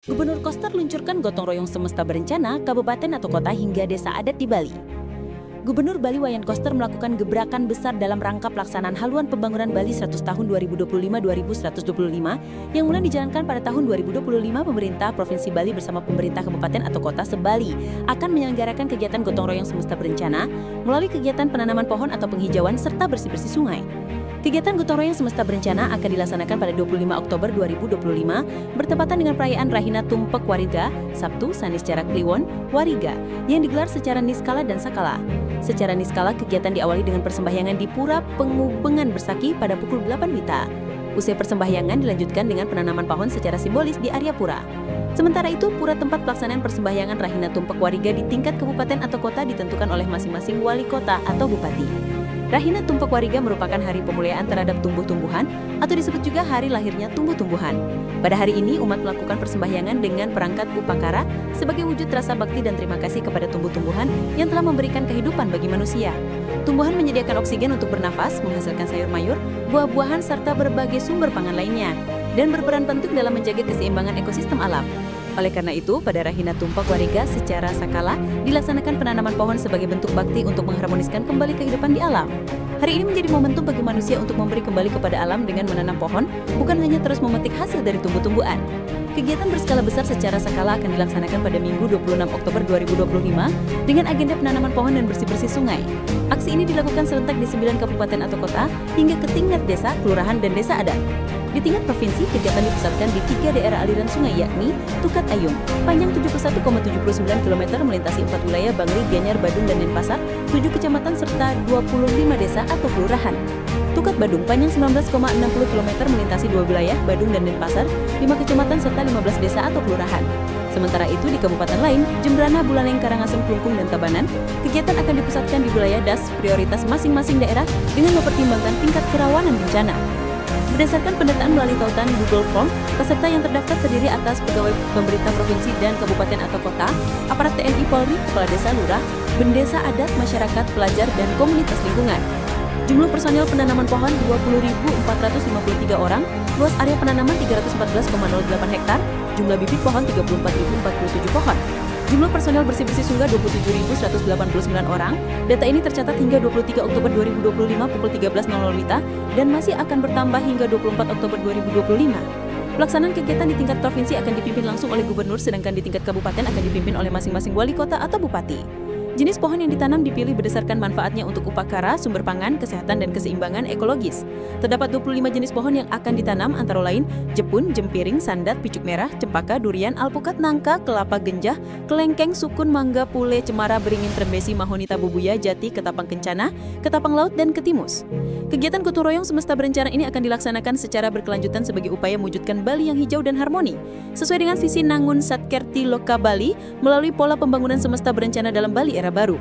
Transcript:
Gubernur Koster luncurkan gotong royong semesta berencana, kabupaten atau kota hingga desa adat di Bali. Gubernur Bali Wayan Koster melakukan gebrakan besar dalam rangka pelaksanaan haluan pembangunan Bali 100 tahun 2025-2125 yang mulai dijalankan pada tahun 2025. Pemerintah Provinsi Bali bersama pemerintah kabupaten atau kota se-Bali akan menyelenggarakan kegiatan gotong royong semesta berencana melalui kegiatan penanaman pohon atau penghijauan serta bersih-bersih sungai. Kegiatan gotong royong semesta berencana akan dilaksanakan pada 25 Oktober 2025 bertepatan dengan perayaan Rahina Tumpek Wariga, Sabtu Sanis Jarak Kliwon, Wariga, yang digelar secara niskala dan sakala. Secara niskala, kegiatan diawali dengan persembahyangan di Pura Pengubengan Bersaki pada pukul 8 WITA. Usai persembahyangan dilanjutkan dengan penanaman pohon secara simbolis di area pura. Sementara itu, pura tempat pelaksanaan persembahyangan Rahina Tumpek Wariga di tingkat kabupaten atau kota ditentukan oleh masing-masing wali kota atau bupati. Rahina Tumpek Wariga merupakan hari pemuliaan terhadap tumbuh-tumbuhan atau disebut juga hari lahirnya tumbuh-tumbuhan. Pada hari ini, umat melakukan persembahyangan dengan perangkat upakara sebagai wujud rasa bakti dan terima kasih kepada tumbuh-tumbuhan yang telah memberikan kehidupan bagi manusia. Tumbuhan menyediakan oksigen untuk bernafas, menghasilkan sayur mayur, buah-buahan, serta berbagai sumber pangan lainnya, dan berperan penting dalam menjaga keseimbangan ekosistem alam. Oleh karena itu, pada Rahina Tumpek Wariga secara sakala dilaksanakan penanaman pohon sebagai bentuk bakti untuk mengharmoniskan kembali kehidupan di alam. Hari ini menjadi momentum bagi manusia untuk memberi kembali kepada alam dengan menanam pohon, bukan hanya terus memetik hasil dari tumbuh-tumbuhan. Kegiatan berskala besar secara sakala akan dilaksanakan pada Minggu 26 Oktober 2025 dengan agenda penanaman pohon dan bersih-bersih sungai. Aksi ini dilakukan serentak di 9 kabupaten atau kota hingga ke tingkat desa, kelurahan, dan desa adat. Di tingkat provinsi, kegiatan dipusatkan di 3 daerah aliran sungai yakni Tukat Ayung, panjang 71,79 km melintasi 4 wilayah Bangli, Gianyar, Badung, dan Denpasar, 7 kecamatan serta 25 desa atau kelurahan. Tukat Badung, panjang 19,60 km melintasi 2 wilayah Badung dan Denpasar, 5 kecamatan serta 15 desa atau kelurahan. Sementara itu di kabupaten lain, Jembrana, Buleleng, Karangasem, Klungkung, dan Tabanan, kegiatan akan dipusatkan di wilayah DAS prioritas masing-masing daerah dengan mempertimbangkan tingkat kerawanan bencana. Berdasarkan pendataan melalui tautan Google Form, peserta yang terdaftar terdiri atas pegawai pemerintah provinsi dan kabupaten atau kota, aparat TNI Polri, kepala desa lurah, bendesa adat, masyarakat, pelajar, dan komunitas lingkungan. Jumlah personel penanaman pohon 20.453 orang, luas area penanaman 314,08 hektar, jumlah bibit pohon 34.047 pohon. Jumlah personel bersih-bersih sungai 27.189 orang. Data ini tercatat hingga 23 Oktober 2025 pukul 13.00 WITA dan masih akan bertambah hingga 24 Oktober 2025. Pelaksanaan kegiatan di tingkat provinsi akan dipimpin langsung oleh gubernur, sedangkan di tingkat kabupaten akan dipimpin oleh masing-masing wali kota atau bupati. Jenis pohon yang ditanam dipilih berdasarkan manfaatnya untuk upakara, sumber pangan, kesehatan, dan keseimbangan ekologis. Terdapat 25 jenis pohon yang akan ditanam antara lain jepun, jempiring, sandat, picuk merah, cempaka, durian, alpukat, nangka, kelapa genjah, kelengkeng, sukun, mangga, pule, cemara, beringin, trembesi, mahoni, tabubuya, jati, ketapang kencana, ketapang laut, dan ketimus. Kegiatan gotong royong semesta berencana ini akan dilaksanakan secara berkelanjutan sebagai upaya mewujudkan Bali yang hijau dan harmoni, sesuai dengan visi Nangun Satkerti Loka Bali melalui pola pembangunan semesta berencana dalam Bali era baru.